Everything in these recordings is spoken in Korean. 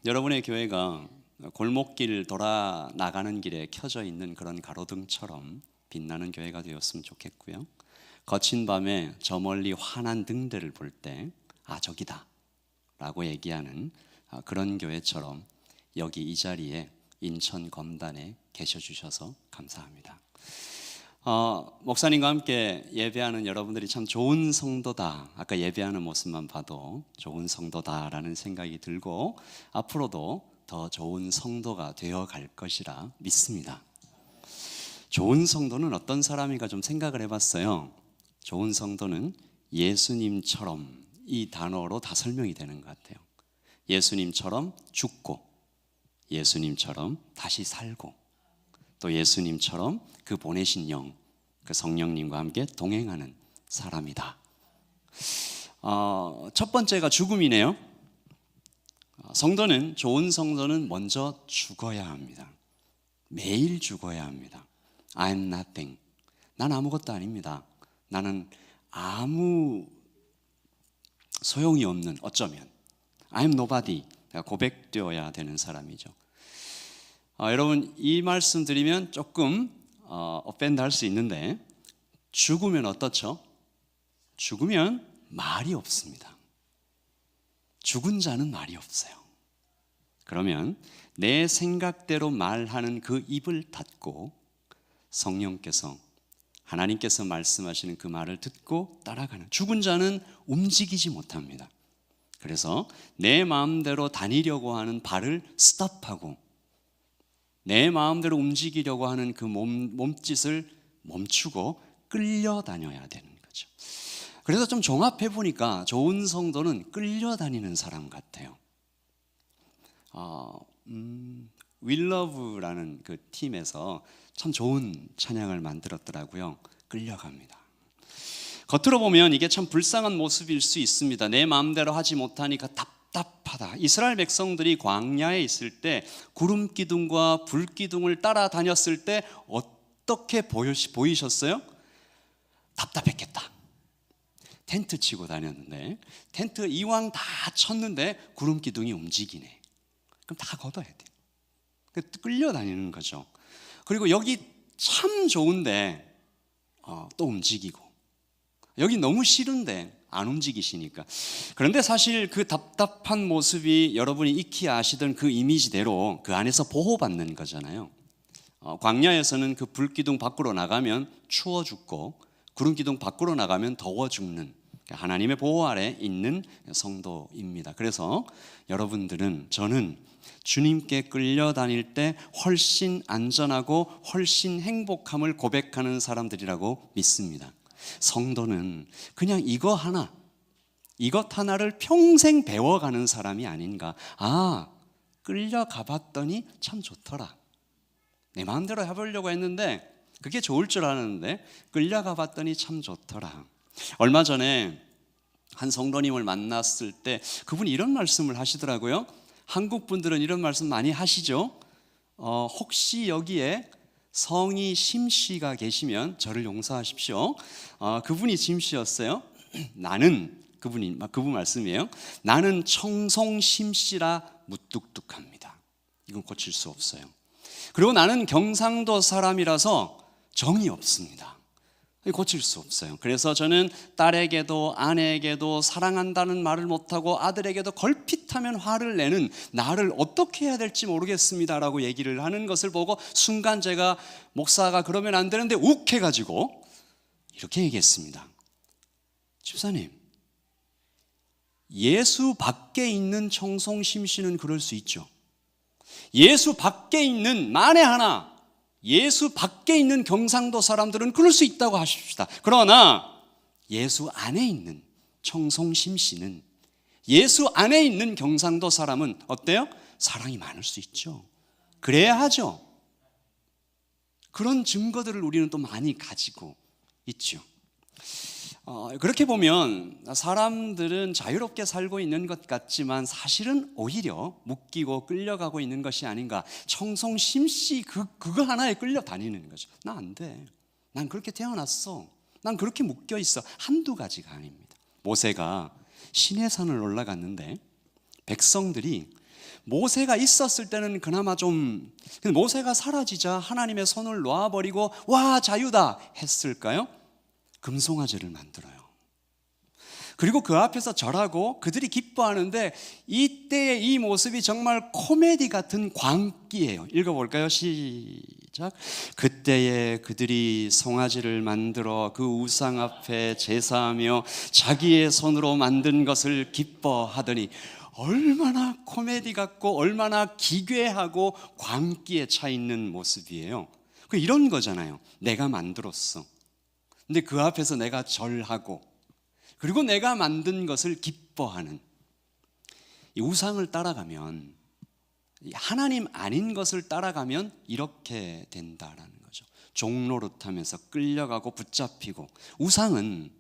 여러분의 교회가 골목길 돌아 나가는 길에 켜져 있는 그런 가로등처럼 빛나는 교회가 되었으면 좋겠고요. 거친 밤에 저 멀리 환한 등들을 볼 때 저기다 라고 얘기하는 그런 교회처럼 여기 이 자리에 인천 검단에 계셔 주셔서 감사합니다. 목사님과 함께 예배하는 여러분들이 참 좋은 성도다, 아까 예배하는 모습만 봐도 좋은 성도다라는 생각이 들고 앞으로도 더 좋은 성도가 되어갈 것이라 믿습니다. 좋은 성도는 어떤 사람인가 좀 생각을 해봤어요. 좋은 성도는 예수님처럼, 이 단어로 다 설명이 되는 것 같아요. 예수님처럼 죽고, 예수님처럼 다시 살고, 또 예수님처럼 그 보내신 영, 그 성령님과 함께 동행하는 사람이다. 첫 번째가 죽음이네요. 좋은 성도는 먼저 죽어야 합니다. 매일 죽어야 합니다. I'm nothing. 난 아무것도 아닙니다. 나는 아무 소용이 없는, 어쩌면 I'm nobody, 고백되어야 되는 사람이죠. 여러분, 이 말씀 드리면 조금 offend 할 수 있는데, 죽으면 어떻죠? 죽으면 말이 없습니다. 죽은 자는 말이 없어요. 그러면 내 생각대로 말하는 그 입을 닫고 성령께서, 하나님께서 말씀하시는 그 말을 듣고 따라가는, 죽은 자는 움직이지 못합니다. 그래서 내 마음대로 다니려고 하는 발을 스톱하고 내 마음대로 움직이려고 하는 그 몸짓을 멈추고 끌려다녀야 되는 거죠. 그래서 좀 종합해 보니까 좋은 성도는 끌려다니는 사람 같아요. 윌러브라는 그 팀에서 참 좋은 찬양을 만들었더라고요. 끌려갑니다. 겉으로 보면 이게 참 불쌍한 모습일 수 있습니다. 내 마음대로 하지 못하니까 답답하다. 이스라엘 백성들이 광야에 있을 때 구름 기둥과 불 기둥을 따라다녔을 때 어떻게 보이셨어요? 답답했겠다. 텐트 치고 다녔는데 텐트 이왕 다 쳤는데 구름 기둥이 움직이네. 그럼 다 걷어야 돼. 끌려다니는 거죠. 그리고 여기 참 좋은데 또 움직이고, 여기 너무 싫은데 안 움직이시니까. 그런데 사실 그 답답한 모습이 여러분이 익히 아시던 그 이미지대로 그 안에서 보호받는 거잖아요. 광야에서는 그 불기둥 밖으로 나가면 추워 죽고 구름기둥 밖으로 나가면 더워 죽는 하나님의 보호 아래 있는 성도입니다. 그래서 여러분들은, 저는 주님께 끌려다닐 때 훨씬 안전하고 훨씬 행복함을 고백하는 사람들이라고 믿습니다. 성도는 그냥 이것 하나를 평생 배워가는 사람이 아닌가. 끌려가 봤더니 참 좋더라. 내 마음대로 해보려고 했는데 그게 좋을 줄 알았는데 끌려가 봤더니 참 좋더라. 얼마 전에 한 성도님을 만났을 때 그분이 이런 말씀을 하시더라고요. 한국 분들은 이런 말씀 많이 하시죠. 혹시 여기에 성이 심씨가 계시면 저를 용서하십시오. 그분이 심씨였어요. 그분 말씀이에요. 나는 청송 심씨라 무뚝뚝합니다. 이건 고칠 수 없어요. 그리고 나는 경상도 사람이라서 정이 없습니다. 고칠 수 없어요. 그래서 저는 딸에게도 아내에게도 사랑한다는 말을 못하고 아들에게도 걸핏하면 화를 내는 나를 어떻게 해야 될지 모르겠습니다 라고 얘기를 하는 것을 보고 순간 제가, 목사가 그러면 안 되는데 욱해가지고 이렇게 얘기했습니다. 집사님, 예수 밖에 있는 청송 심씨는 그럴 수 있죠. 예수 밖에 있는, 만에 하나 예수 밖에 있는 경상도 사람들은 그럴 수 있다고 하십시다. 그러나 예수 안에 있는 청송 심씨는, 예수 안에 있는 경상도 사람은 어때요? 사랑이 많을 수 있죠. 그래야 하죠. 그런 증거들을 우리는 또 많이 가지고 있죠. 그렇게 보면 사람들은 자유롭게 살고 있는 것 같지만 사실은 오히려 묶이고 끌려가고 있는 것이 아닌가. 청송 심씨 그거 하나에 끌려다니는 거죠. 나 안 돼. 난 그렇게 태어났어. 난 그렇게 묶여 있어. 한두 가지가 아닙니다. 모세가 시내산을 올라갔는데 백성들이 모세가 있었을 때는 그나마 좀, 근데 모세가 사라지자 하나님의 손을 놓아버리고 와 자유다 했을까요? 금송아지를 만들어요. 그리고 그 앞에서 절하고 그들이 기뻐하는데 이때의 이 모습이 정말 코미디 같은 광기예요. 읽어볼까요? 시작. 그때에 그들이 송아지를 만들어 그 우상 앞에 제사하며 자기의 손으로 만든 것을 기뻐하더니, 얼마나 코미디 같고 얼마나 기괴하고 광기에 차 있는 모습이에요. 이런 거잖아요. 내가 만들었어. 근데 그 앞에서 내가 절하고, 그리고 내가 만든 것을 기뻐하는, 이 우상을 따라가면, 하나님 아닌 것을 따라가면 이렇게 된다라는 거죠. 종노릇하면서 끌려가고 붙잡히고, 우상은,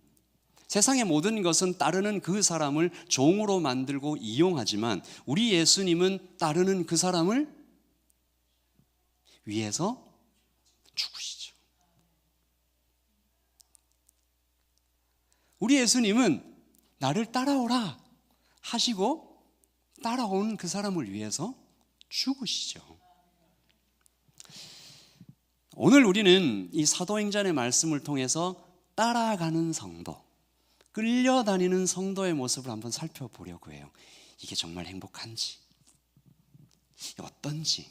세상의 모든 것은 따르는 그 사람을 종으로 만들고 이용하지만 우리 예수님은 따르는 그 사람을 위해서 죽으시죠. 우리 예수님은 나를 따라오라 하시고 따라온 그 사람을 위해서 죽으시죠. 오늘 우리는 이 사도행전의 말씀을 통해서 따라가는 성도, 끌려다니는 성도의 모습을 한번 살펴보려고 해요. 이게 정말 행복한지, 어떤지.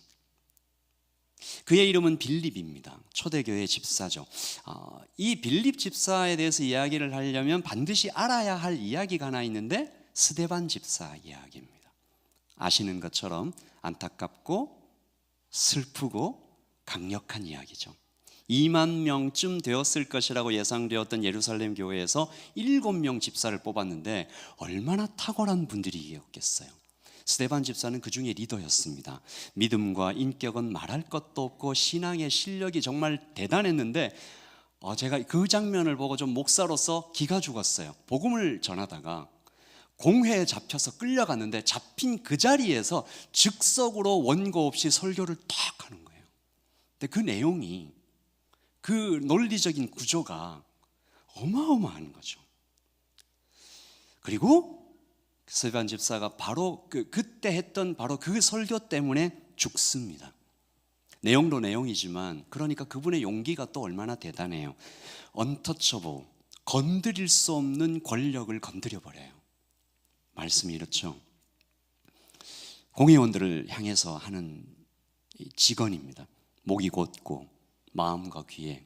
그의 이름은 빌립입니다. 초대교회 집사죠. 이 빌립 집사에 대해서 이야기를 하려면 반드시 알아야 할 이야기가 하나 있는데, 스데반 집사 이야기입니다. 아시는 것처럼 안타깝고 슬프고 강력한 이야기죠. 2만 명쯤 되었을 것이라고 예상되었던 예루살렘 교회에서 7명 집사를 뽑았는데 얼마나 탁월한 분들이었겠어요. 스데반 집사는 그 중에 리더였습니다. 믿음과 인격은 말할 것도 없고 신앙의 실력이 정말 대단했는데, 제가 그 장면을 보고 좀 목사로서 기가 죽었어요. 복음을 전하다가 공회에 잡혀서 끌려갔는데 잡힌 그 자리에서 즉석으로 원고 없이 설교를 딱 하는 거예요. 근데 그 내용이, 그 논리적인 구조가 어마어마한 거죠. 그리고 스데반 집사가 바로 그때 했던 바로 그 설교 때문에 죽습니다. 내용도 내용이지만, 그러니까 그분의 용기가 또 얼마나 대단해요. untouchable, 건드릴 수 없는 권력을 건드려 버려요. 말씀이 이렇죠. 공회원들을 향해서 하는 직언입니다. 목이 곧고 마음과 귀에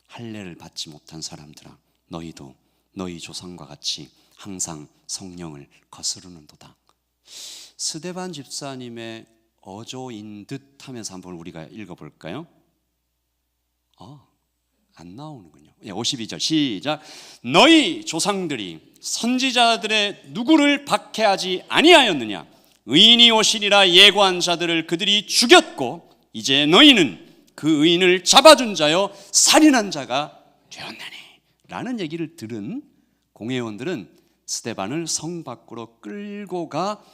할례를 받지 못한 사람들아, 너희도 너희 조상과 같이 항상 성령을 거스르는도다. 스데반 집사님의 어조인 듯 하면서 한번 우리가 읽어볼까요? 안 나오는군요. 52절 시작. 너희 조상들이 선지자들의 누구를 박해하지 아니하였느냐? 의인이 오시리라 예고한 자들을 그들이 죽였고 이제 너희는 그 의인을 잡아준 자여 살인한 자가 되었나니, 라는 얘기를 들은 공회원들은 스데반을 성 밖으로 끌고 가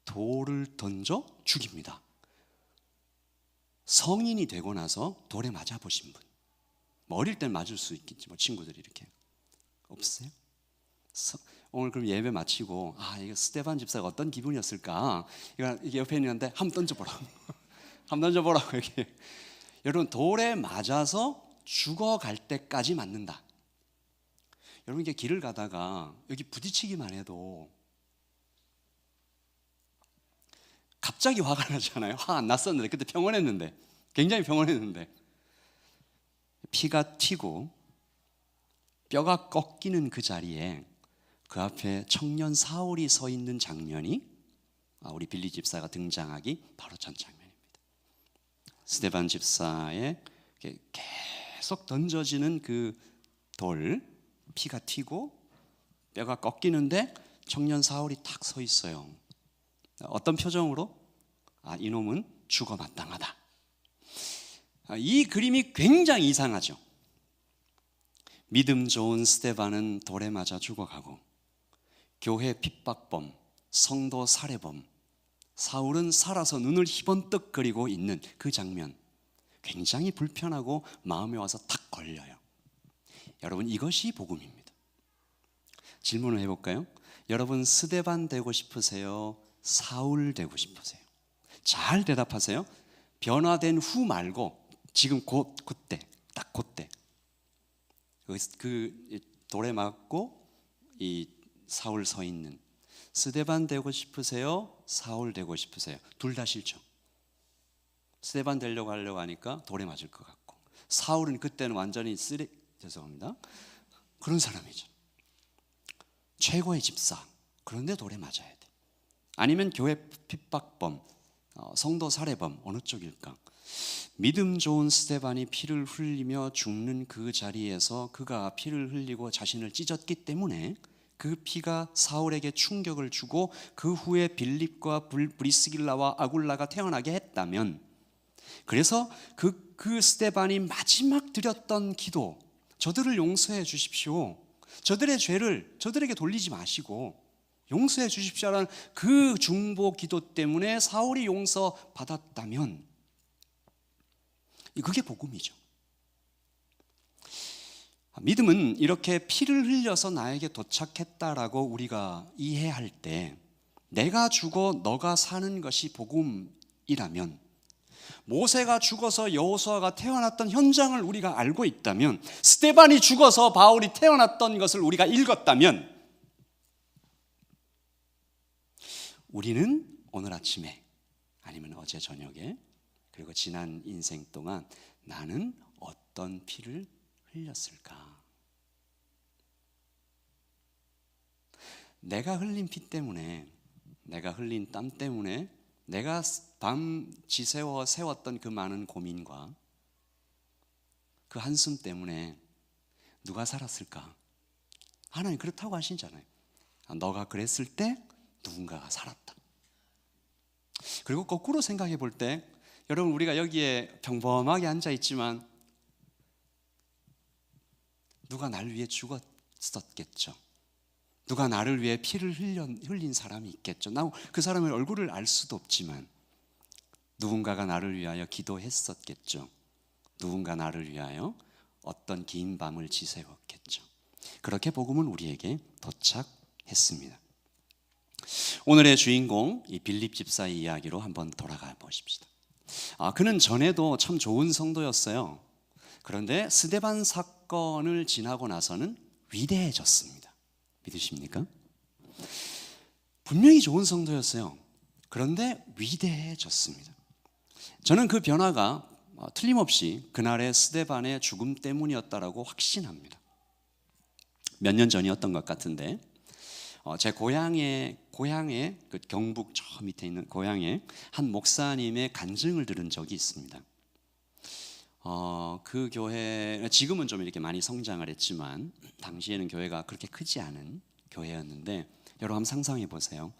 돌을 던져 죽입니다. 성인이 되고 나서 돌에 맞아 보신 분, 어릴 땐 맞을 수 있겠지, 친구들이 이렇게 없어요? 오늘 그럼 예배 마치고 이거 스데반 집사가 어떤 기분이었을까, 이게 옆에 있는데 한번 던져보라고 한번 던져보라고 이렇게. 여러분, 돌에 맞아서 죽어갈 때까지 맞는다. 여러분, 이게 길을 가다가 여기 부딪히기만 해도 갑자기 화가 나잖아요. 화 안 났었는데, 그때 평온했는데, 굉장히 평온했는데 피가 튀고 뼈가 꺾이는 그 자리에 그 앞에 청년 사울이 서 있는 장면이, 우리 빌리 집사가 등장하기 바로 전 장면입니다. 스데반 집사의 계속 던져지는 그 돌, 피가 튀고 뼈가 꺾이는데 청년 사울이 탁 서 있어요. 어떤 표정으로? 이놈은 죽어 마땅하다. 이 그림이 굉장히 이상하죠. 믿음 좋은 스데반은 돌에 맞아 죽어가고, 교회 핍박범, 성도 살해범 사울은 살아서 눈을 희번뜩거리고 있는 그 장면, 굉장히 불편하고 마음에 와서 탁 걸려요. 여러분, 이것이 복음입니다. 질문을 해볼까요? 여러분, 스데반 되고 싶으세요? 사울 되고 싶으세요? 잘 대답하세요. 변화된 후 말고 지금 그때, 딱 그때. 그 돌에 맞고 이 사울 서 있는 스데반 되고 싶으세요? 사울 되고 싶으세요? 둘 다 싫죠. 스데반 되려고 하려고 하니까 돌에 맞을 것 같고, 사울은 그때는 완전히 죄송합니다. 그런 사람이죠. 최고의 집사. 그런데 돌에 맞아야 돼. 아니면 교회 핍박범, 성도 살해범, 어느 쪽일까? 믿음 좋은 스데반이 피를 흘리며 죽는 그 자리에서 그가 피를 흘리고 자신을 찢었기 때문에 그 피가 사울에게 충격을 주고 그 후에 빌립과 브리스길라와 아굴라가 태어나게 했다면, 그래서 그 스데반이 마지막 드렸던 기도, 저들을 용서해 주십시오, 저들의 죄를 저들에게 돌리지 마시고 용서해 주십시오라는 그 중보 기도 때문에 사울이 용서받았다면, 그게 복음이죠. 믿음은 이렇게 피를 흘려서 나에게 도착했다라고 우리가 이해할 때, 내가 죽어 너가 사는 것이 복음이라면, 모세가 죽어서 여호수아가 태어났던 현장을 우리가 알고 있다면, 스데반이 죽어서 바울이 태어났던 것을 우리가 읽었다면, 우리는 오늘 아침에 아니면 어제 저녁에 그리고 지난 인생 동안 나는 어떤 피를 흘렸을까? 내가 흘린 피 때문에, 내가 흘린 땀 때문에, 내가 밤 지새워 세웠던 그 많은 고민과 그 한숨 때문에 누가 살았을까? 하나님 그렇다고 하시잖아요. 너가 그랬을 때 누군가가 살았다. 그리고 거꾸로 생각해 볼 때, 여러분 우리가 여기에 평범하게 앉아 있지만 누가 나를 위해 죽었었겠죠. 누가 나를 위해 피를 흘린 사람이 있겠죠. 나 그 사람의 얼굴을 알 수도 없지만 누군가가 나를 위하여 기도했었겠죠. 누군가 나를 위하여 어떤 긴 밤을 지새웠겠죠. 그렇게 복음은 우리에게 도착했습니다. 오늘의 주인공 이 빌립 집사의 이야기로 한번 돌아가 보십시다. 그는 전에도 참 좋은 성도였어요. 그런데 스데반 사건을 지나고 나서는 위대해졌습니다. 믿으십니까? 분명히 좋은 성도였어요. 그런데 위대해졌습니다. 저는 그 변화가 틀림없이 그날의 스데반의 죽음 때문이었다라고 확신합니다. 몇 년 전이었던 것 같은데, 제 고향에 그 경북 저 밑에 있는 고향에 한 목사님의 간증을 들은 적이 있습니다. 그 교회, 지금은 좀 이렇게 많이 성장을 했지만 당시에는 교회가 그렇게 크지 않은 교회였는데, 여러분 한번 상상해 보세요.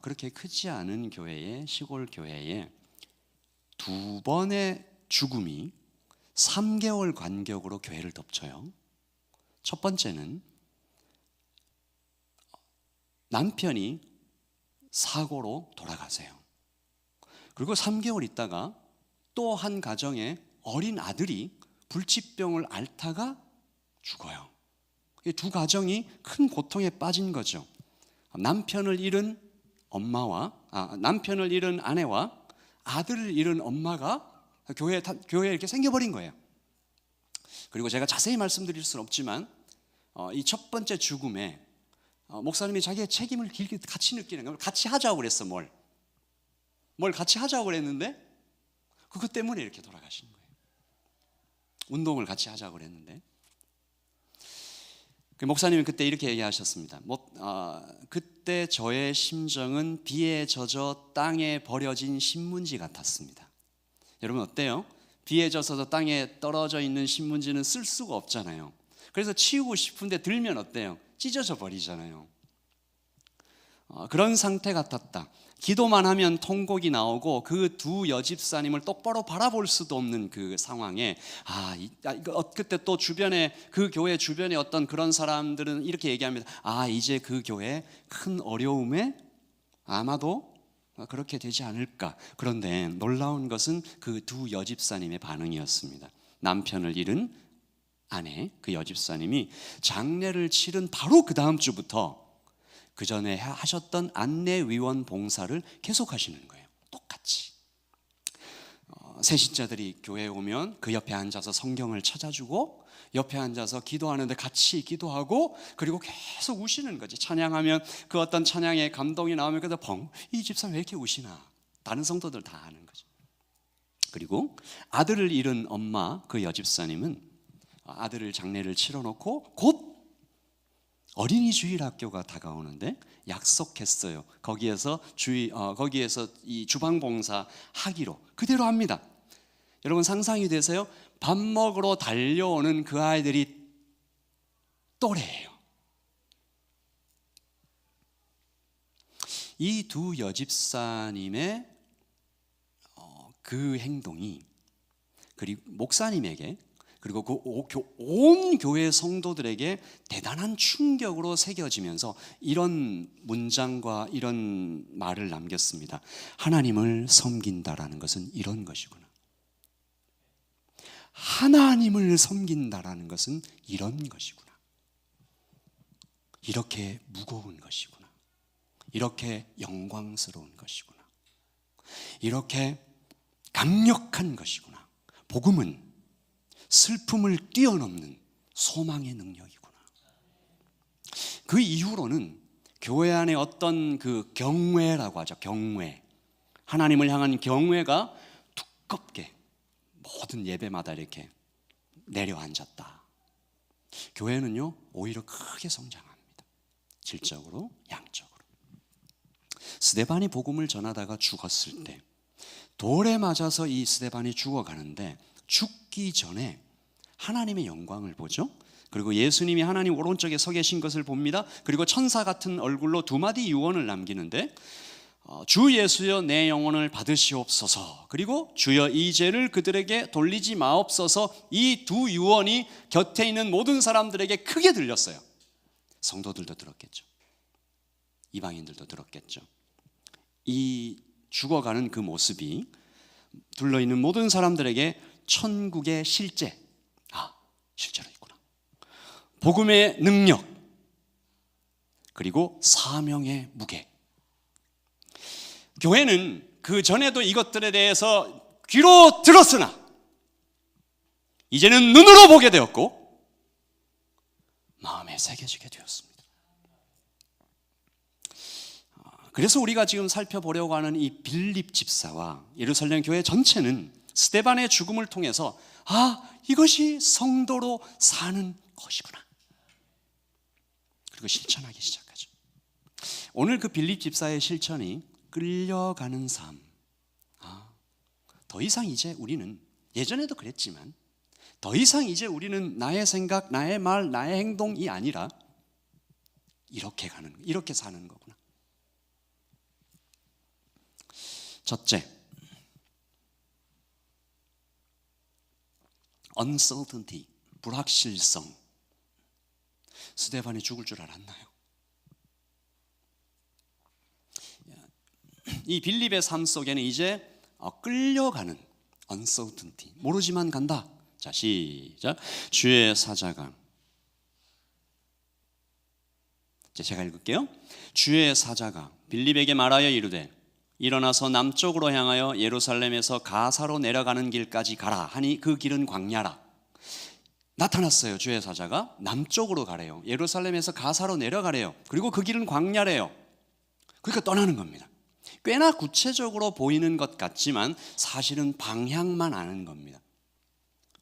그렇게 크지 않은 교회에, 시골 교회에 두 번의 죽음이 3개월 간격으로 교회를 덮쳐요. 첫 번째는 남편이 사고로 돌아가세요. 그리고 3개월 있다가 또 한 가정에 어린 아들이 불치병을 앓다가 죽어요. 이 두 가정이 큰 고통에 빠진 거죠. 남편을 잃은 아내와 아들을 잃은 엄마가 교회에 이렇게 생겨버린 거예요. 그리고 제가 자세히 말씀드릴 수는 없지만 이 첫 번째 죽음에 목사님이 자기의 책임을 길게 같이 느끼는 거예요. 같이 하자고 그랬어. 뭘 같이 하자고 그랬는데 그것 때문에 이렇게 돌아가신 거예요. 운동을 같이 하자고 그랬는데, 목사님은 그때 이렇게 얘기하셨습니다. 그때 저의 심정은 비에 젖어 땅에 버려진 신문지 같았습니다. 여러분 어때요? 비에 젖어서 땅에 떨어져 있는 신문지는 쓸 수가 없잖아요. 그래서 치우고 싶은데 들면 어때요? 찢어져 버리잖아요. 그런 상태 같았다. 기도만 하면 통곡이 나오고 그 두 여집사님을 똑바로 바라볼 수도 없는 그 상황에 그때 또 주변에, 그 교회 주변에 어떤 그런 사람들은 이렇게 얘기합니다. 이제 그 교회 큰 어려움에 아마도 그렇게 되지 않을까. 그런데 놀라운 것은 그 두 여집사님의 반응이었습니다. 남편을 잃은 아내, 그 여집사님이 장례를 치른 바로 그 다음 주부터 그 전에 하셨던 안내위원 봉사를 계속하시는 거예요. 똑같이. 새신자들이 교회에 오면 그 옆에 앉아서 성경을 찾아주고 옆에 앉아서 기도하는데 같이 기도하고 그리고 계속 우시는 거지. 찬양하면 그 어떤 찬양에 감동이 나오면 그래서 이 집사님 왜 이렇게 우시나. 다른 성도들 다 아는 거죠. 그리고 아들을 잃은 엄마 그 여집사님은 아들을 장례를 치러놓고 곧 어린이 주일학교가 다가오는데 약속했어요. 거기에서 이 주방 봉사 하기로 그대로 합니다. 여러분 상상이 되세요? 밥 먹으러 달려오는 그 아이들이 또래예요. 이 두 여집사님의 그 행동이 그리고 목사님에게 그리고 온 교회 성도들에게 대단한 충격으로 새겨지면서 이런 문장과 이런 말을 남겼습니다. 하나님을 섬긴다라는 것은 이런 것이구나. 하나님을 섬긴다라는 것은 이런 것이구나. 이렇게 무거운 것이구나. 이렇게 영광스러운 것이구나. 이렇게 강력한 것이구나. 복음은 슬픔을 뛰어넘는 소망의 능력이구나. 그 이후로는 교회 안에 어떤 그 경외라고 하죠. 경외. 하나님을 향한 경외가 두껍게 모든 예배마다 이렇게 내려앉았다. 교회는요 오히려 크게 성장합니다. 질적으로 양적으로. 스데반이 복음을 전하다가 죽었을 때 돌에 맞아서 이 스데반이 죽어가는데 죽기 전에 하나님의 영광을 보죠. 그리고 예수님이 하나님 오른쪽에 서 계신 것을 봅니다. 그리고 천사 같은 얼굴로 두 마디 유언을 남기는데 주 예수여 내 영혼을 받으시옵소서. 그리고 주여 이 죄를 그들에게 돌리지 마옵소서. 이 두 유언이 곁에 있는 모든 사람들에게 크게 들렸어요. 성도들도 들었겠죠. 이방인들도 들었겠죠. 이 죽어가는 그 모습이 둘러있는 모든 사람들에게 천국의 실제, 실제로 있구나. 복음의 능력, 그리고 사명의 무게. 교회는 그 전에도 이것들에 대해서 귀로 들었으나 이제는 눈으로 보게 되었고 마음에 새겨지게 되었습니다. 그래서 우리가 지금 살펴보려고 하는 이 빌립 집사와 예루살렘 교회 전체는 스데반의 죽음을 통해서 이것이 성도로 사는 것이구나. 그리고 실천하기 시작하죠. 오늘 그 빌립 집사의 실천이 끌려가는 삶. 더 이상 이제 우리는 예전에도 그랬지만 더 이상 이제 우리는 나의 생각, 나의 말, 나의 행동이 아니라 이렇게 사는 거구나. 첫째, uncertainty, 불확실성. 스데반이 죽을 줄 알았나요? 이 빌립의 삶 속에는 이제 끌려가는 uncertainty, 모르지만 간다. 자, 시작. 주의 사자가, 제가 읽을게요. 주의 사자가 빌립에게 말하여 이르되 일어나서 남쪽으로 향하여 예루살렘에서 가사로 내려가는 길까지 가라 하니 그 길은 광야라. 나타났어요. 주의 사자가 남쪽으로 가래요. 예루살렘에서 가사로 내려가래요. 그리고 그 길은 광야래요. 그러니까 떠나는 겁니다. 꽤나 구체적으로 보이는 것 같지만 사실은 방향만 아는 겁니다.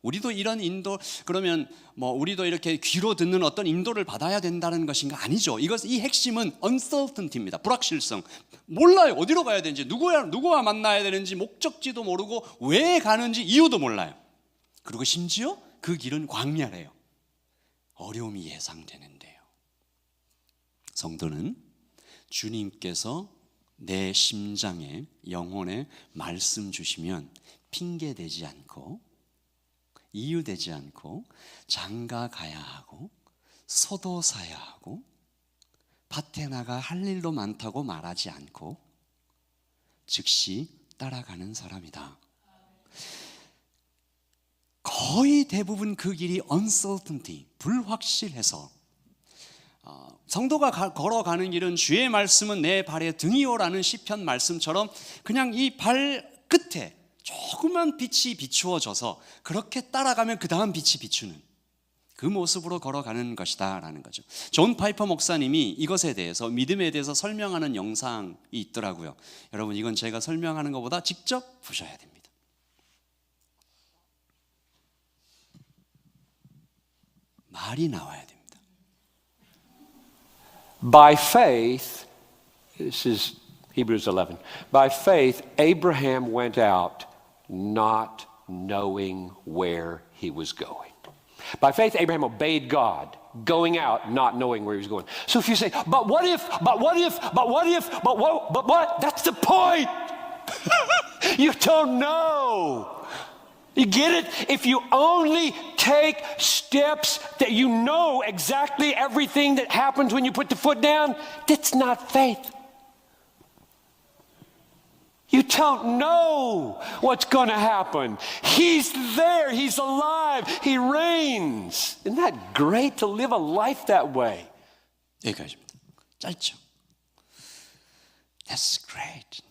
우리도 이런 인도, 그러면 우리도 이렇게 귀로 듣는 어떤 인도를 받아야 된다는 것인가? 아니죠. 이 핵심은 uncertainty입니다. 불확실성. 몰라요. 어디로 가야 되는지, 누구와 만나야 되는지, 목적지도 모르고 왜 가는지 이유도 몰라요. 그리고 심지어 그 길은 광야래요. 어려움이 예상되는데요. 성도는 주님께서 내 심장에, 영혼에 말씀 주시면 핑계대지 않고 이유되지 않고 장가 가야 하고 소도 사야 하고 밭에 나가 할 일도 많다고 말하지 않고 즉시 따라가는 사람이다. 거의 대부분 그 길이 uncertainty, 불확실해서 성도가 걸어가는 길은 주의 말씀은 내 발의 등이요라는 시편 말씀처럼 그냥 이 발 끝에 조그만 빛이 비추어져서 그렇게 따라가면 그 다음 빛이 비추는 그 모습으로 걸어가는 것이다 라는 거죠. 존 파이퍼 목사님이 이것에 대해서, 믿음에 대해서 설명하는 영상이 있더라고요. 여러분, 이건 제가 설명하는 것보다 직접 보셔야 됩니다. 말이 나와야 됩니다. By faith, this is Hebrews 11. By faith, Abraham went out not knowing where he was going. By faith, Abraham obeyed God, going out not knowing where he was going. So if you say, but what if, but what if, but what if, but what? That's the point. You don't know. You get it? If you only take steps that you know exactly everything that happens when you put the foot down, that's not faith. You don't know what's going to happen. He's there. He's alive. He reigns. Isn't that great to live a life that way? 여기까지입니다. 짧죠? That's great.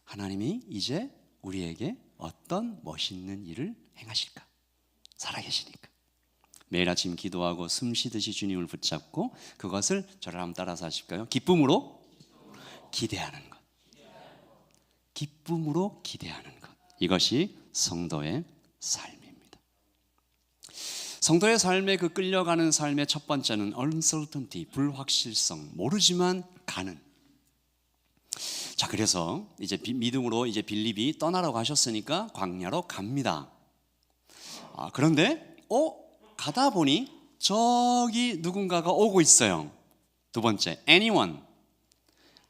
하나님이 이제 우리에게 어떤 멋있는 일을 행하실까? 살아계시니까. 매일 아침 기도하고 숨 쉬듯이 주님을 붙잡고 그것을 저를 한번 따라서 하실까요? 기쁨으로 기대하는 것. 기쁨으로 기대하는 것. 이것이 성도의 삶입니다. 성도의 삶의 그 끌려가는 삶의 첫 번째는 uncertainty, 불확실성, 모르지만 가는. 자, 그래서 이제 믿음으로 이제 빌립이 떠나라고 하셨으니까 광야로 갑니다. 그런데 가다 보니 저기 누군가가 오고 있어요. 두 번째, anyone.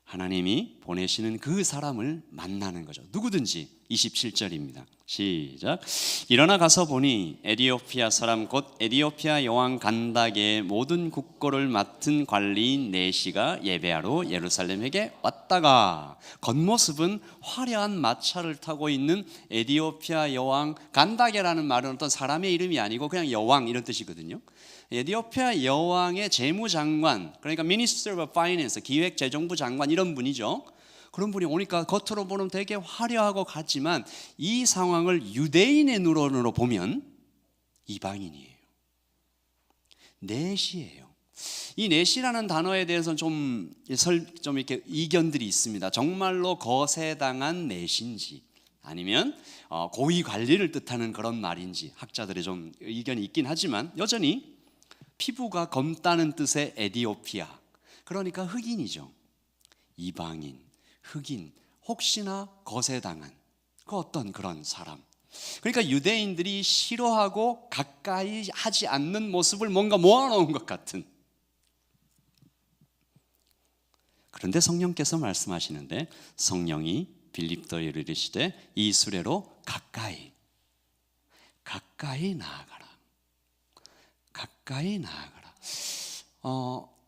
하나님이 보내시는 그 사람을 만나는 거죠. 누구든지. 27절입니다. 시작. 일어나 가서 보니 에디오피아 사람 곧 에디오피아 여왕 간다게의 모든 국고를 맡은 관리인 네시가 예배하러 예루살렘에게 왔다가, 겉모습은 화려한 마차를 타고 있는 에디오피아 여왕, 간다게라는 말은 어떤 사람의 이름이 아니고 그냥 여왕 이런 뜻이거든요. 에디오피아 여왕의 재무장관, 그러니까 Minister of Finance, 기획재정부 장관 이런 분이죠. 그런 분이 오니까 겉으로 보면 되게 화려하고 같지만 이 상황을 유대인의 눈으로 보면 이방인이에요. 넷이에요. 이 넷이라는 단어에 대해서는 좀 이렇게 이견들이 있습니다. 정말로 거세당한 넷인지 아니면 고위 관리를 뜻하는 그런 말인지 학자들의 좀 의견이 있긴 하지만 여전히 피부가 검다는 뜻의 에디오피아, 그러니까 흑인이죠. 이방인, 흑인, 혹시나 거세당한 그 어떤 그런 사람. 그러니까 유대인들이 싫어하고 가까이 하지 않는 모습을 뭔가 모아놓은 것 같은. 그런데 성령께서 말씀하시는데 성령이 빌립도에 이르시되 이 수레로 가까이 나아가라. 가까이 나아가라.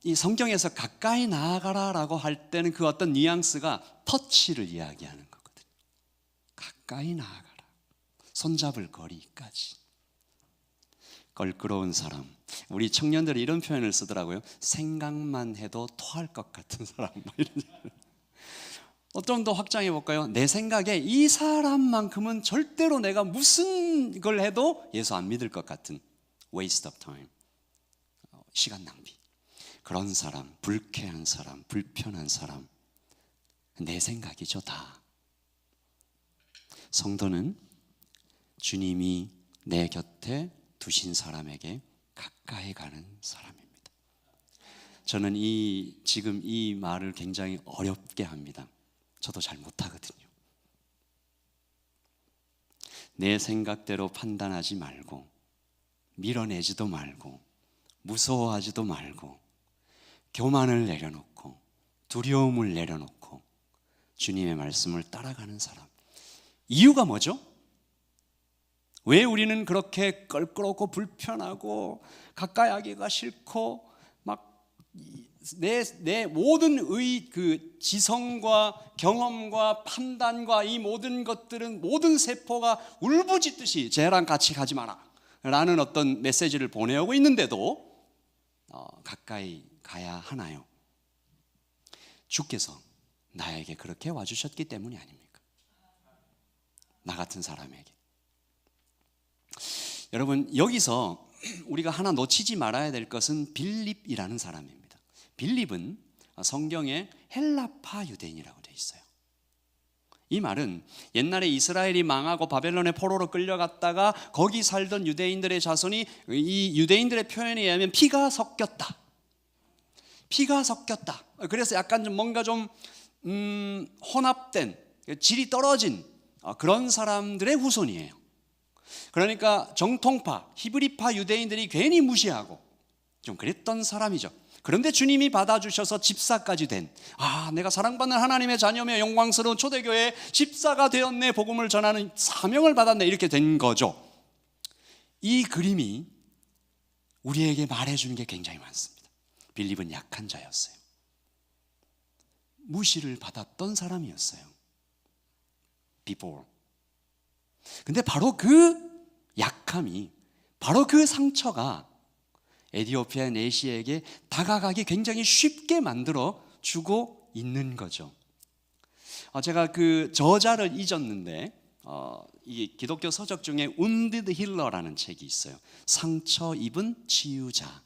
이 성경에서 가까이 나아가라라고 할 때는 그 어떤 뉘앙스가 터치를 이야기하는 거거든요. 가까이 나아가라. 손잡을 거리까지. 껄끄러운 사람. 우리 청년들이 이런 표현을 쓰더라고요. 생각만 해도 토할 것 같은 사람. 좀 더 확장해 볼까요? 내 생각에 이 사람만큼은 절대로 내가 무슨 걸 해도 예수 안 믿을 것 같은 waste of time. 시간 낭비. 그런 사람, 불쾌한 사람, 불편한 사람. 내 생각이죠, 다. 성도는 주님이 내 곁에 두신 사람에게 가까이 가는 사람입니다. 저는 지금 이 말을 굉장히 어렵게 합니다. 저도 잘 못하거든요. 내 생각대로 판단하지 말고, 밀어내지도 말고, 무서워하지도 말고, 교만을 내려놓고, 두려움을 내려놓고 주님의 말씀을 따라가는 사람. 이유가 뭐죠? 왜 우리는 그렇게 껄끄럽고 불편하고 가까이 하기가 싫고 막 내 모든 그 지성과 경험과 판단과 이 모든 것들은 모든 세포가 울부짖듯이 쟤랑 같이 가지 마라 라는 어떤 메시지를 보내오고 있는데도 가까이 가야 하나요? 주께서 나에게 그렇게 와주셨기 때문이 아닙니까? 나 같은 사람에게. 여러분, 여기서 우리가 하나 놓치지 말아야 될 것은 빌립이라는 사람입니다. 빌립은 성경에 헬라파 유대인이라고 되어 있어요. 이 말은 옛날에 이스라엘이 망하고 바벨론의 포로로 끌려갔다가 거기 살던 유대인들의 자손이, 이 유대인들의 표현에 의하면 피가 섞였다. 피가 섞였다. 그래서 약간 좀 뭔가 좀 혼합된, 질이 떨어진 그런 사람들의 후손이에요. 그러니까 정통파, 히브리파 유대인들이 괜히 무시하고 좀 그랬던 사람이죠. 그런데 주님이 받아주셔서 집사까지 된, 내가 사랑받는 하나님의 자녀며 영광스러운 초대교회의 집사가 되었네, 복음을 전하는 사명을 받았네, 이렇게 된 거죠. 이 그림이 우리에게 말해주는 게 굉장히 많습니다. 빌립은 약한 자였어요. 무시를 받았던 사람이었어요. before. 근데 바로 그 약함이, 바로 그 상처가 에디오피아 내시에게 다가가기 굉장히 쉽게 만들어 주고 있는 거죠. 제가 그 저자를 잊었는데 이 기독교 서적 중에 Wounded Healer라는 책이 있어요. 상처 입은 치유자.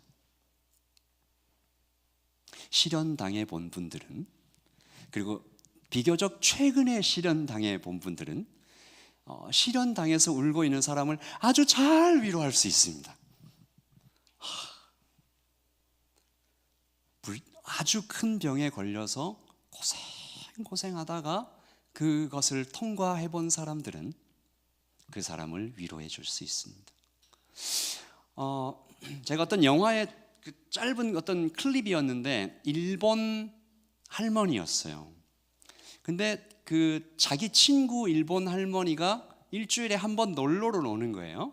실현당해 본 분들은, 그리고 비교적 최근에 실현당해 본 분들은 실현당해서 울고 있는 사람을 아주 잘 위로할 수 있습니다. 아주 큰 병에 걸려서 고생하다가 그것을 통과해 본 사람들은 그 사람을 위로해 줄 수 있습니다. 제가 어떤 영화의 그 짧은 어떤 클립이었는데 일본 할머니였어요. 근데 그 자기 친구 일본 할머니가 일주일에 한 번 놀러를 오는 거예요.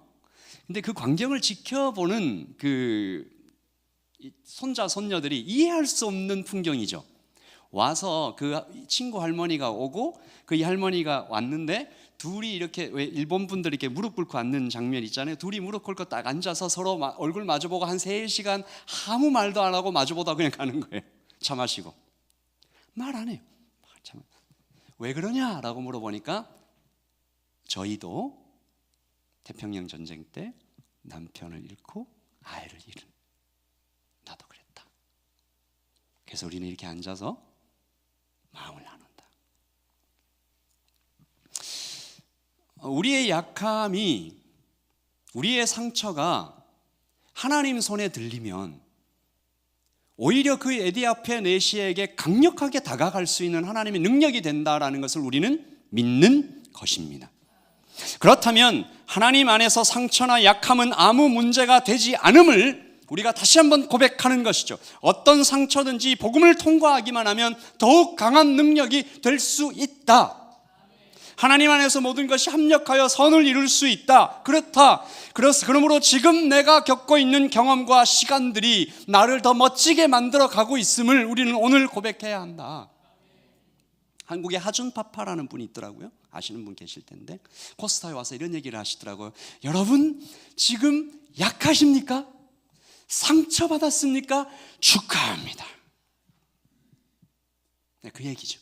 근데 그 광경을 지켜보는 그 손자 손녀들이 이해할 수 없는 풍경이죠. 와서 그 친구 할머니가 오고 그 이 할머니가 왔는데 둘이 이렇게, 왜 일본 분들이 이렇게 무릎 꿇고 앉는 장면 있잖아요. 둘이 무릎 꿇고 딱 앉아서 서로 얼굴 마주보고 한 3시간 아무 말도 안 하고 마주보다 그냥 가는 거예요. 차 마시고 말 안 해요. 왜 그러냐라고 물어보니까 저희도 태평양 전쟁 때 남편을 잃고 아이를 잃은, 나도 그랬다. 그래서 우리는 이렇게 앉아서 마음을 나눈다. 우리의 약함이, 우리의 상처가 하나님 손에 들리면 오히려 그 에디오피아 내시에게 강력하게 다가갈 수 있는 하나님의 능력이 된다라는 것을 우리는 믿는 것입니다. 그렇다면 하나님 안에서 상처나 약함은 아무 문제가 되지 않음을 우리가 다시 한번 고백하는 것이죠. 어떤 상처든지 복음을 통과하기만 하면 더욱 강한 능력이 될 수 있다. 하나님 안에서 모든 것이 합력하여 선을 이룰 수 있다. 그렇다. 그러므로 지금 내가 겪고 있는 경험과 시간들이 나를 더 멋지게 만들어 가고 있음을 우리는 오늘 고백해야 한다. 한국에 하준파파라는 분이 있더라고요. 아시는 분 계실 텐데 코스타에 와서 이런 얘기를 하시더라고요. 여러분, 지금 약하십니까? 상처받았습니까? 축하합니다. 네, 그 얘기죠.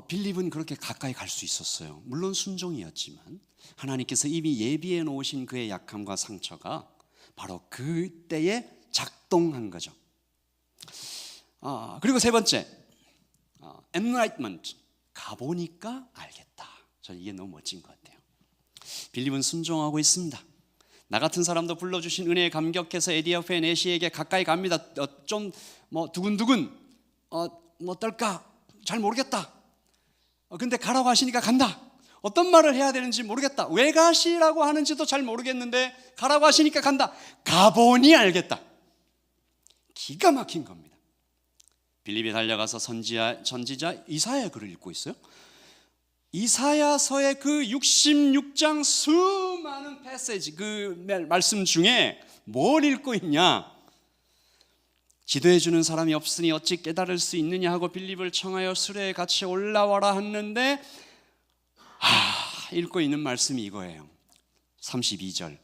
빌립은 그렇게 가까이 갈 수 있었어요. 물론 순종이었지만 하나님께서 이미 예비해 놓으신 그의 약함과 상처가 바로 그때에 작동한 거죠. 그리고 세 번째, enlightenment, 가보니까 알겠다. 저는 이게 너무 멋진 것 같아요. 빌립은 순종하고 있습니다. 나 같은 사람도 불러주신 은혜에 감격해서 에디오피아 내시에게 가까이 갑니다. 좀 두근두근, 어떨까? 잘 모르겠다. 근데 가라고 하시니까 간다. 어떤 말을 해야 되는지 모르겠다. 왜 가시라고 하는지도 잘 모르겠는데 가라고 하시니까 간다. 가보니 알겠다. 기가 막힌 겁니다. 빌립이 달려가서 선지자 이사야 글을 읽고 있어요. 이사야서의 그 66장 수많은 패시지, 그 말씀 중에 뭘 읽고 있냐? 지도해 주는 사람이 없으니 어찌 깨달을 수 있느냐 하고 빌립을 청하여 수레에 같이 올라와라 했는데 읽고 있는 말씀이 이거예요. 32절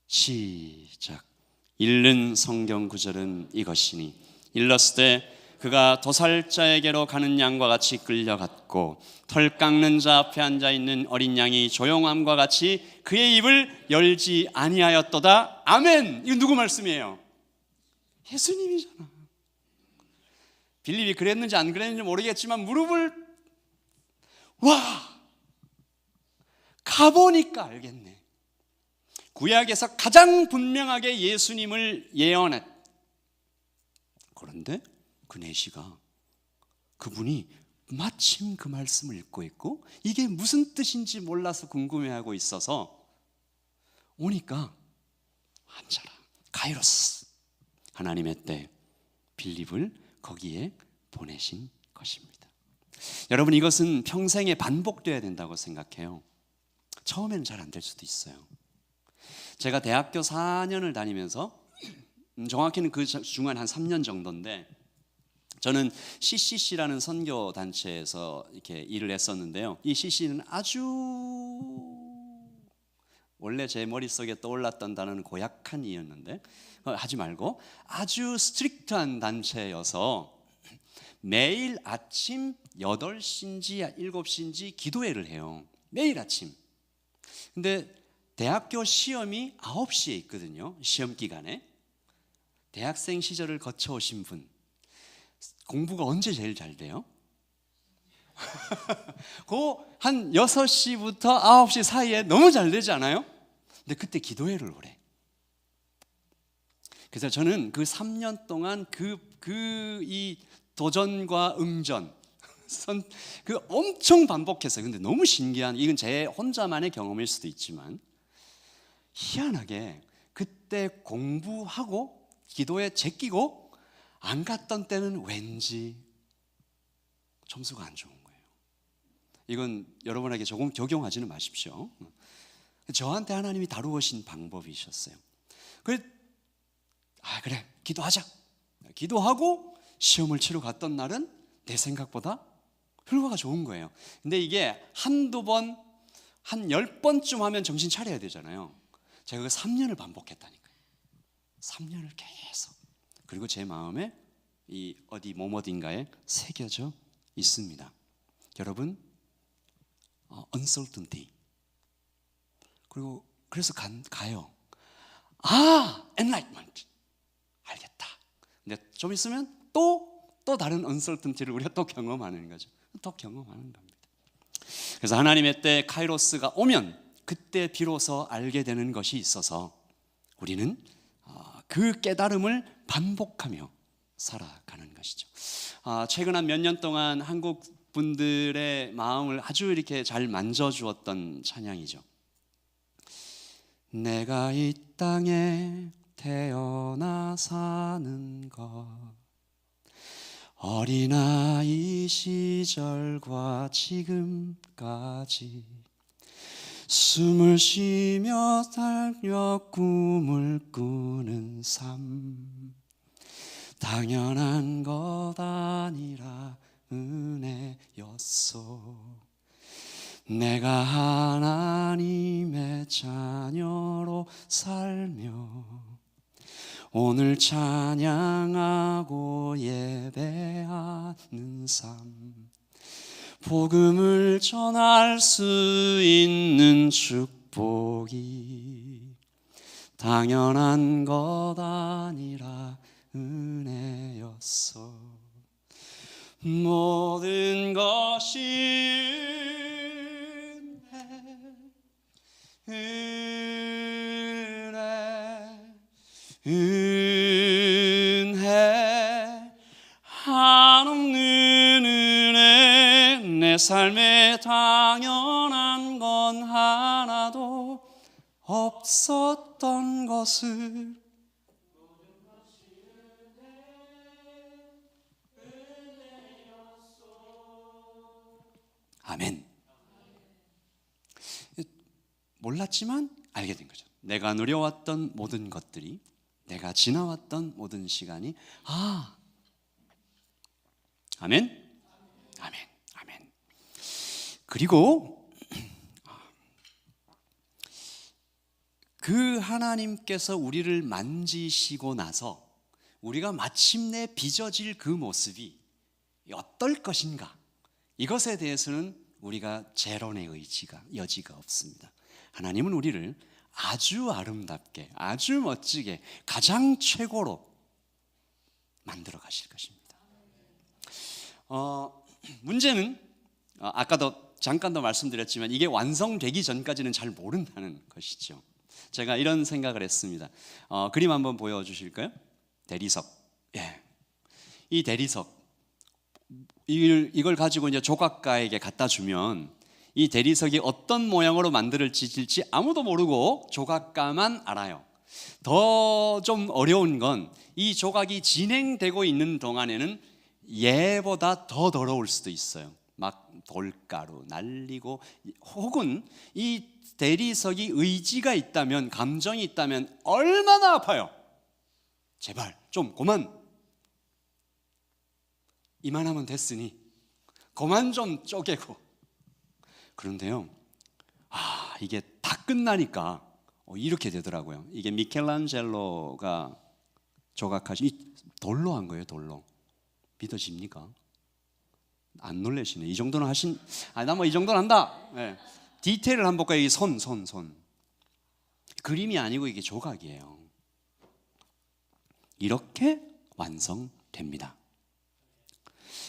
시작. 읽는 성경 구절은 이것이니 일렀을 때 그가 도살자에게로 가는 양과 같이 끌려갔고 털 깎는 자 앞에 앉아 있는 어린 양이 조용함과 같이 그의 입을 열지 아니하였도다. 아멘. 이거 누구 말씀이에요? 예수님이잖아. 빌립이 그랬는지 안 그랬는지 모르겠지만 무릎을 가보니까 알겠네. 구약에서 가장 분명하게 예수님을 예언했. 그런데 그 내시가 그분이 마침 그 말씀을 읽고 있고 이게 무슨 뜻인지 몰라서 궁금해하고 있어서 오니까 앉아라. 가이로스. 하나님의 때 빌립을 거기에 보내신 것입니다. 여러분, 이것은 평생에 반복되어야 된다고 생각해요. 처음에는 잘 안 될 수도 있어요. 제가 대학교 4년을 다니면서 정확히는 그 중간 한 3년 정도인데 저는 CCC라는 선교 단체에서 이렇게 일을 했었는데요. 이 CC는 아주 원래 제 머릿속에 떠올랐던 단어는 고약한 이였는데 하지 말고 아주 스트릭트한 단체여서 매일 아침 8시인지 7시인지 기도회를 해요. 매일 아침. 근데 대학교 시험이 9시에 있거든요. 시험 기간에. 대학생 시절을 거쳐오신 분 공부가 언제 제일 잘 돼요? 그 한 6시부터 9시 사이에 너무 잘 되지 않아요? 근데 그때 기도회를 오래. 그래서 저는 그 3년 동안 이 도전과 응전 그 엄청 반복했어요. 근데 너무 신기한, 이건 제 혼자만의 경험일 수도 있지만 희한하게 그때 공부하고 기도에 제끼고 안 갔던 때는 왠지 점수가 안 좋은 거예요. 이건 여러분에게 조금 적용하지는 마십시오. 저한테 하나님이 다루신 방법이셨어요. 그래 기도하자. 기도하고 시험을 치러 갔던 날은 내 생각보다 결과가 좋은 거예요. 근데 이게 한두 번, 한 10번쯤 하면 정신 차려야 되잖아요. 제가 그 3년을 반복했다니까요. 3년을 계속. 그리고 제 마음에 이 어디 어딘가에 새겨져 있습니다. 여러분, uncertainty. 그리고 그래서 가요. enlightenment. 알겠다. 근데 좀 있으면 또 다른 uncertainty를 우리가 또 경험하는 거죠. 또 경험하는 겁니다. 그래서 하나님의 때 카이로스가 오면 그때 비로소 알게 되는 것이 있어서 우리는 그 깨달음을 반복하며 살아가는 것이죠. 최근 한 몇 년 동안 한국 분들의 마음을 아주 이렇게 잘 만져주었던 찬양이죠. 내가 이 땅에 태어나 사는 것 어린아이 시절과 지금까지 숨을 쉬며 달려 꿈을 꾸는 삶 당연한 것 아니라 은혜였소. 내가 하나님의 자녀로 살며 오늘 찬양하고 예배하는 삶 복음을 전할 수 있는 축복이 당연한 것 아니라 은혜였어. 모든 것이 은혜 한없는 은혜 내 삶에 당연한 건 하나도 없었던 것을 아멘. 몰랐지만 알게 된 거죠. 내가 누려왔던 모든 것들이, 내가 지나왔던 모든 시간이 아멘. 아멘. 아멘. 그리고 그 하나님께서 우리를 만지시고 나서 우리가 마침내 빚어질 그 모습이 어떨 것인가, 이것에 대해서는 우리가 재론의 여지가 없습니다. 하나님은 우리를 아주 아름답게, 아주 멋지게, 가장 최고로 만들어 가실 것입니다. 문제는 아까도 잠깐 더 말씀드렸지만 이게 완성되기 전까지는 잘 모른다는 것이죠. 제가 이런 생각을 했습니다. 그림 한번 보여주실까요? 대리석. 예. 이 대리석, 이걸 가지고 이제 조각가에게 갖다 주면 이 대리석이 어떤 모양으로 만들어질지 아무도 모르고 조각가만 알아요. 더 좀 어려운 건 이 조각이 진행되고 있는 동안에는 얘보다 더 더러울 수도 있어요. 막 돌가루 날리고, 혹은 이 대리석이 의지가 있다면, 감정이 있다면 얼마나 아파요. 제발 좀 그만, 이만하면 됐으니 그만 좀 쪼개고. 그런데요, 이게 다 끝나니까 이렇게 되더라고요. 이게 미켈란젤로가 조각하신, 이 돌로 한 거예요. 돌로. 믿어집니까? 안 놀라시네. 이 정도는 나 뭐 이 정도는 한다. 네. 디테일을 한번 볼까요? 이게 손. 그림이 아니고 이게 조각이에요. 이렇게 완성됩니다.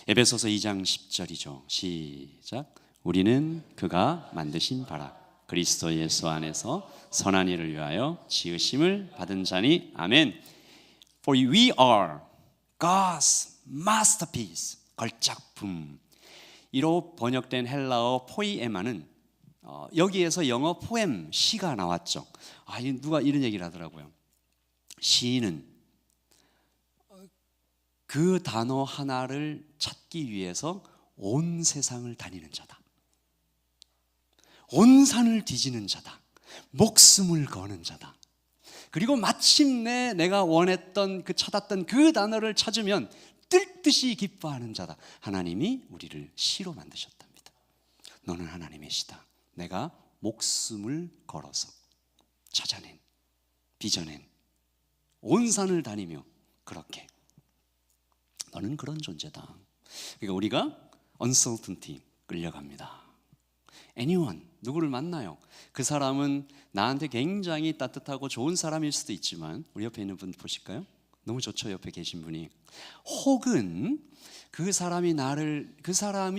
에베소서 2장 10절이죠. 시작. 우리는 그가 만드신 바라 그리스도 예수 안에서 선한 일을 위하여 지으심을 받은 자니. 아멘. For we are God's masterpiece. 걸작품. 이로 번역된 헬라어 포이에마는 여기에서 영어 포엠, 시가 나왔죠. 누가 이런 얘기를 하더라고요. 시인은 그 단어 하나를 찾기 위해서 온 세상을 다니는 자다. 온 산을 뒤지는 자다. 목숨을 거는 자다. 그리고 마침내 내가 원했던, 찾았던 그 단어를 찾으면 뜰듯이 기뻐하는 자다. 하나님이 우리를 시로 만드셨답니다. 너는 하나님의 시다. 내가 목숨을 걸어서 찾아낸, 빚어낸, 온 산을 다니며 그렇게 너는 그런 존재다. 그러니까 우리가 uncertainty, 끌려갑니다. anyone, 누구를 만나요. 그 사람은 나한테 굉장히 따뜻하고 좋은 사람일 수도 있지만, 우리 옆에 있는 분 보실까요? 너무 좋죠, 옆에 계신 분이. 혹은 그 사람이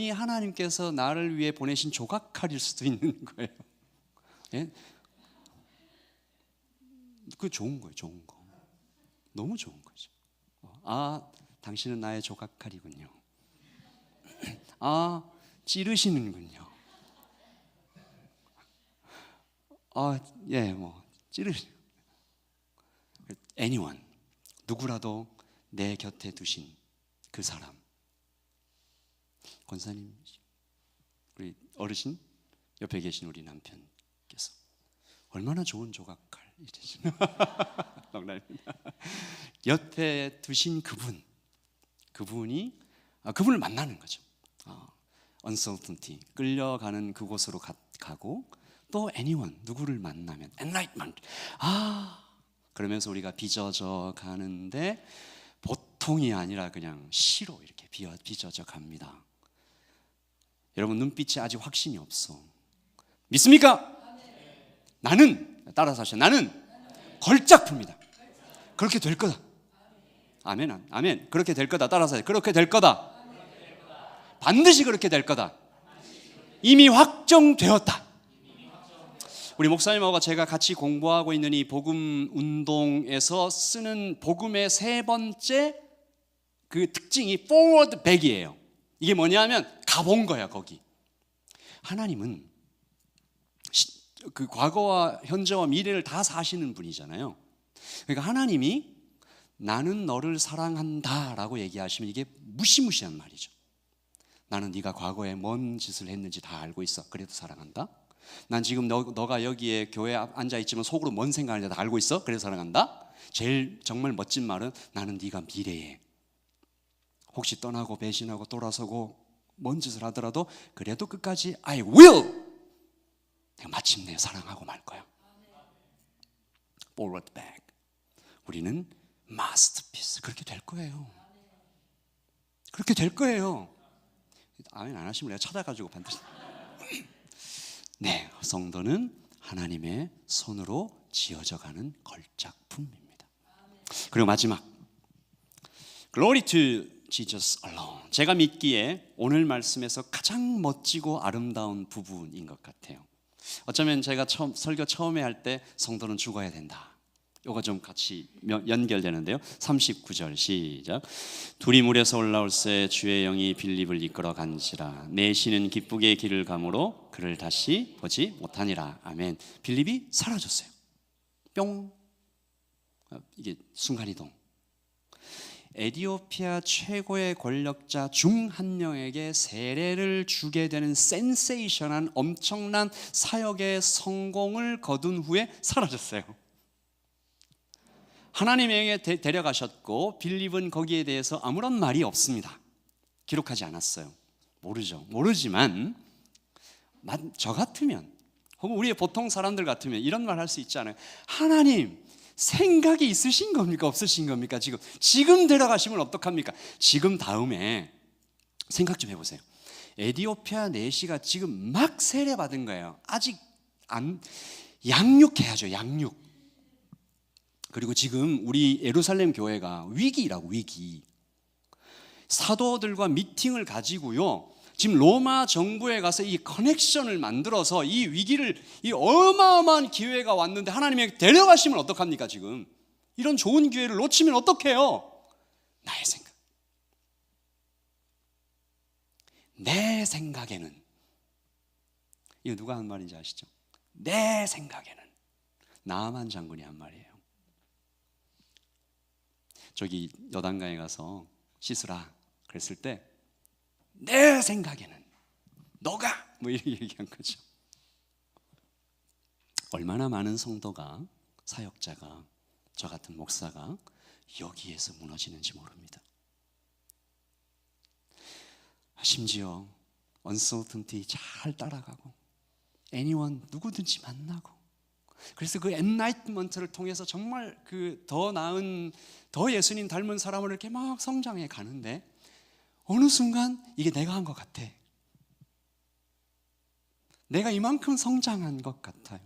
하나님께서 나를 위해 보내신 조각칼일 수도 있는 거예요. 예? 그 좋은 거예요, 좋은 거. 너무 좋은 거죠. 당신은 나의 조각칼이군요. 찌르시는군요. 찌르시. anyone, 누구라도 내 곁에 두신 그 사람. 권사님, 우리 어르신, 옆에 계신 우리 남편께서 얼마나 좋은 조각칼이시죠. 농담입니다. 옆에 두신 그분을 만나는 거죠. uncertainty, 끌려가는 그곳으로 가고, 또 anyone, 누구를 만나면 enlightenment, 그러면서 우리가 빚어져 가는데 보통이 아니라 그냥 시로 이렇게 빚어져 갑니다. 여러분, 눈빛이 아직 확신이 없어. 믿습니까? 나는, 따라서 하시죠. 나는 걸작품이다. 그렇게 될 거다. 아멘, 아멘. 그렇게 될 거다. 따라서 하세요. 그렇게 될 거다. 반드시 그렇게 될 거다. 이미 확정되었다. 우리 목사님하고 제가 같이 공부하고 있는 이 복음 운동에서 쓰는 복음의 세 번째 그 특징이 forward back이에요. 이게 뭐냐면 가본 거야, 거기. 하나님은 그 과거와 현재와 미래를 다 사시는 분이잖아요. 그러니까 하나님이 나는 너를 사랑한다 라고 얘기하시면 이게 무시무시한 말이죠. 나는 네가 과거에 뭔 짓을 했는지 다 알고 있어. 그래도 사랑한다. 난 지금 너가 여기에 교회에 앉아있지만 속으로 뭔 생각하는지 다 알고 있어. 그래서 사랑한다. 제일 정말 멋진 말은 나는 네가 미래에 혹시 떠나고 배신하고 돌아서고 뭔 짓을 하더라도 그래도 끝까지 I will, 내가 마침내 사랑하고 말 거야. forward back. 우리는 masterpiece. 그렇게 될 거예요. 그렇게 될 거예요. 아멘 안 하시면 내가 찾아가지고 반드시. 네, 성도는 하나님의 손으로 지어져가는 걸작품입니다. 그리고 마지막, Glory to Jesus alone. 제가 믿기에 오늘 말씀에서 가장 멋지고 아름다운 부분인 것 같아요. 어쩌면 제가 설교 처음에 할 때 성도는 죽어야 된다. 요거 좀 같이 연결되는데요. 39절 시작. 둘이 물에서 올라올새 주의 영이 빌립을 이끌어 간지라. 내 신은 기쁘게 길을 가므로 그를 다시 보지 못하니라. 아멘. 빌립이 사라졌어요. 뿅. 이게 순간이동. 에티오피아 최고의 권력자 중 한 명에게 세례를 주게 되는 센세이션한 엄청난 사역의 성공을 거둔 후에 사라졌어요. 하나님에게 데려가셨고 빌립은 거기에 대해서 아무런 말이 없습니다. 기록하지 않았어요. 모르지만 저 같으면 혹은 우리의 보통 사람들 같으면 이런 말 할 수 있지 않아요? 하나님 생각이 있으신 겁니까? 없으신 겁니까? 지금 데려가시면 어떡합니까? 지금 다음에 생각 좀 해보세요. 에티오피아 내시가 지금 막 세례받은 거예요. 아직 양육해야죠. 양육. 그리고 지금 우리 예루살렘 교회가 위기라고 위기. 사도들과 미팅을 가지고요. 지금 로마 정부에 가서 이 커넥션을 만들어서 이 위기를 이 어마어마한 기회가 왔는데 하나님에게 데려가시면 어떡합니까 지금? 이런 좋은 기회를 놓치면 어떡해요? 나의 생각. 내 생각에는 이거 누가 한 말인지 아시죠? 내 생각에는 나만 장군이 한 말이에요. 저기 여단강에 가서 씻으라 그랬을 때 내 생각에는 너가 뭐 이렇게 얘기한 거죠. 얼마나 많은 성도가 사역자가 저 같은 목사가 여기에서 무너지는지 모릅니다. 심지어 uncertainty 잘 따라가고 anyone 누구든지 만나고 그래서 그 엔라이트먼트를 통해서 정말 그 더 나은 더 예수님 닮은 사람을 이렇게 막 성장해 가는데 어느 순간 이게 내가 한 것 같아. 내가 이만큼 성장한 것 같아요.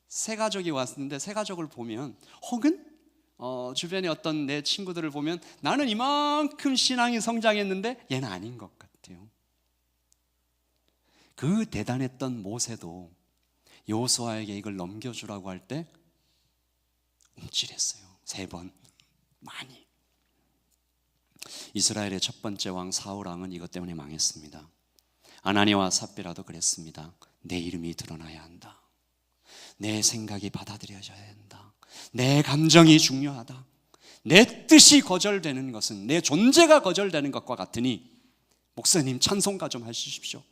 새 가족이 왔는데 새 가족을 보면 혹은 주변에 어떤 내 친구들을 보면 나는 이만큼 신앙이 성장했는데 얘는 아닌 것 같아요. 그 대단했던 모세도 여호수아에게 이걸 넘겨주라고 할 때 움찔했어요. 3번 많이. 이스라엘의 첫 번째 왕 사울 왕은 이것 때문에 망했습니다. 아나니와 삽비라도 그랬습니다. 내 이름이 드러나야 한다. 내 생각이 받아들여져야 한다. 내 감정이 중요하다. 내 뜻이 거절되는 것은 내 존재가 거절되는 것과 같으니 목사님 찬송가 좀 해주십시오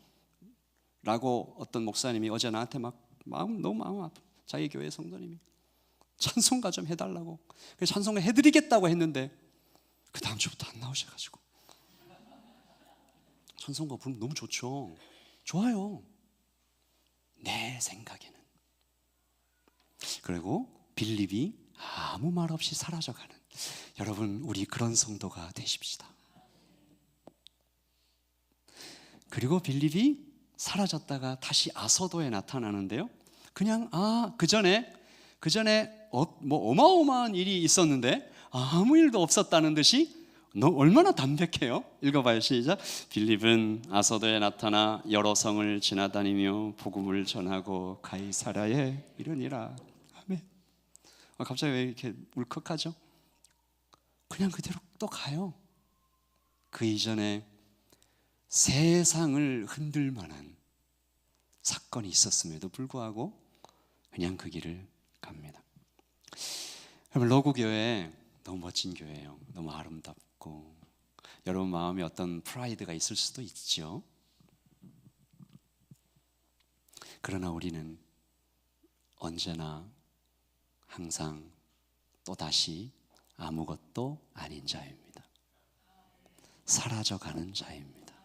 라고 어떤 목사님이 어제 나한테 막 너무 마음 아파. 자기 교회 성도님이 찬송가 좀 해달라고. 그래서 찬송가 해드리겠다고 했는데 그 다음 주부터 안 나오셔가지고 찬송가 부르면 너무 좋죠. 좋아요. 내 생각에는. 그리고 빌립이 아무 말 없이 사라져가는 여러분 우리 그런 성도가 되십시다. 그리고 빌립이 사라졌다가 다시 아소도에 나타나는데요. 그냥 그 전에 뭐 어마어마한 일이 있었는데 아무 일도 없었다는 듯이 너 얼마나 담백해요? 읽어봐요. 시작. 빌립은 아소도에 나타나 여러 성을 지나다니며 복음을 전하고 가이사랴에 이르니라. 아멘. 갑자기 왜 이렇게 울컥하죠? 그냥 그대로 또 가요. 그 이전에 세상을 흔들 만한 사건이 있었음에도 불구하고 그냥 그 길을 갑니다. 여러분 로구교회 너무 멋진 교회예요. 너무 아름답고 여러분 마음에 어떤 프라이드가 있을 수도 있죠. 그러나 우리는 언제나 항상 또다시 아무것도 아닌 자입니다. 사라져가는 자입니다.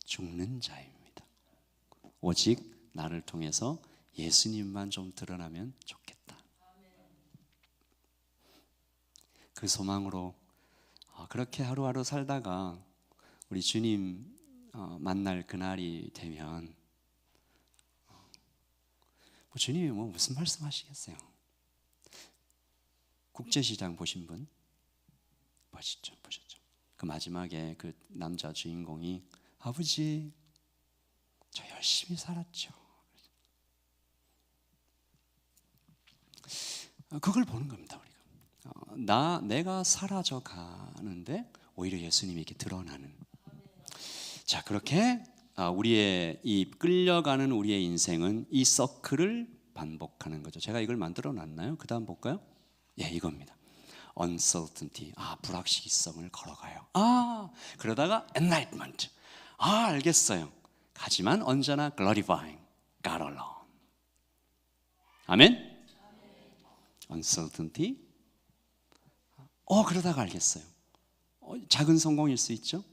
죽는 자입니다. 오직 나를 통해서 예수님만 좀 드러나면 좋겠다. 그 소망으로 그렇게 하루하루 살다가 우리 주님 만날 그날이 되면 주님이 무슨 말씀하시겠어요? 국제시장 보신 분? 보셨죠? 그 마지막에 그 남자 주인공이 아버지 저 열심히 살았죠. 그걸 보는 겁니다. 우리가 내가 사라져 가는데 오히려 예수님이 이렇게 드러나는. 자, 그렇게 우리의 이 끌려가는 우리의 인생은 이 서클을 반복하는 거죠. 제가 이걸 만들어 놨나요? 그 다음 볼까요? 예, 이겁니다. uncertainty, 불확실성을 걸어가요. 그러다가 enlightenment, 알겠어요. 하지만 언제나 glorifying God alone. 아멘. uncertainty, 그러다가 알겠어요. 작은 성공일 수 있죠.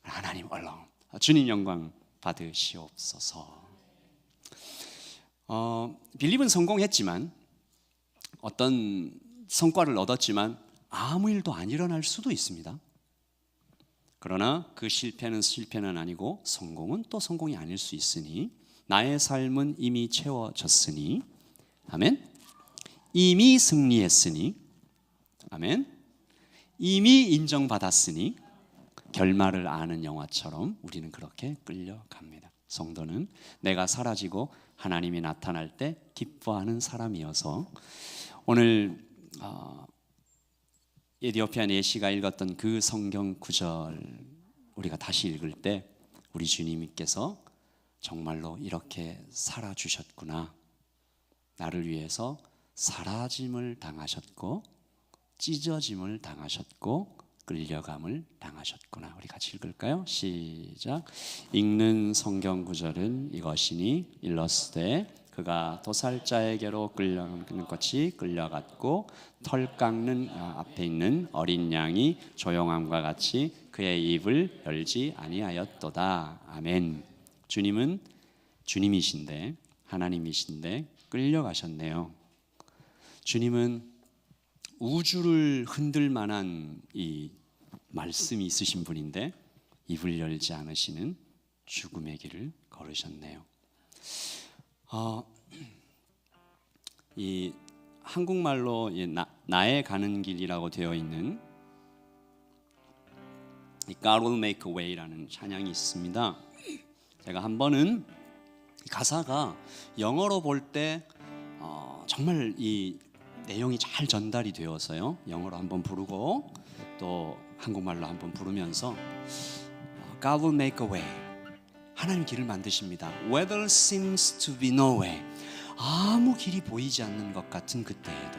하나님 alone, 주님 영광 받으시옵소서. 빌립은 성공했지만 어떤 성과를 얻었지만 아무 일도 안 일어날 수도 있습니다. 그러나 그 실패는 아니고 성공은 또 성공이 아닐 수 있으니 나의 삶은 이미 채워졌으니 아멘. 이미 승리했으니 아멘. 이미 인정받았으니 결말을 아는 영화처럼 우리는 그렇게 끌려갑니다. 성도는 내가 사라지고 하나님이 나타날 때 기뻐하는 사람이어서 오늘 에디오피아 내시가 읽었던 그 성경 구절 우리가 다시 읽을 때 우리 주님께서 정말로 이렇게 살아주셨구나. 나를 위해서 사라짐을 당하셨고 찢어짐을 당하셨고 끌려감을 당하셨구나. 우리 같이 읽을까요? 시작. 읽는 성경 구절은 이것이니 일러스되 그가 도살자에게로 끌려가는 것이 끌려갔고 털 깎는 앞에 있는 어린 양이 조용함과 같이 그의 입을 열지 아니하였도다. 아멘. 주님은 주님이신데 하나님이신데 끌려가셨네요. 주님은 우주를 흔들 만한 이 말씀이 있으신 분인데 입을 열지 않으시는 죽음의 길을 걸으셨네요. 이 한국말로 나의 가는 길이라고 되어 있는 이 God will make a way라는 찬양이 있습니다. 제가 한 번은 가사가 영어로 볼 때 정말 이 내용이 잘 전달이 되어서요. 영어로 한번 부르고 또 한국말로 한번 부르면서 God will make a way. 하나님 길을 만드십니다. Where there seems to be no way. 아무 길이 보이지 않는 것 같은 그때에도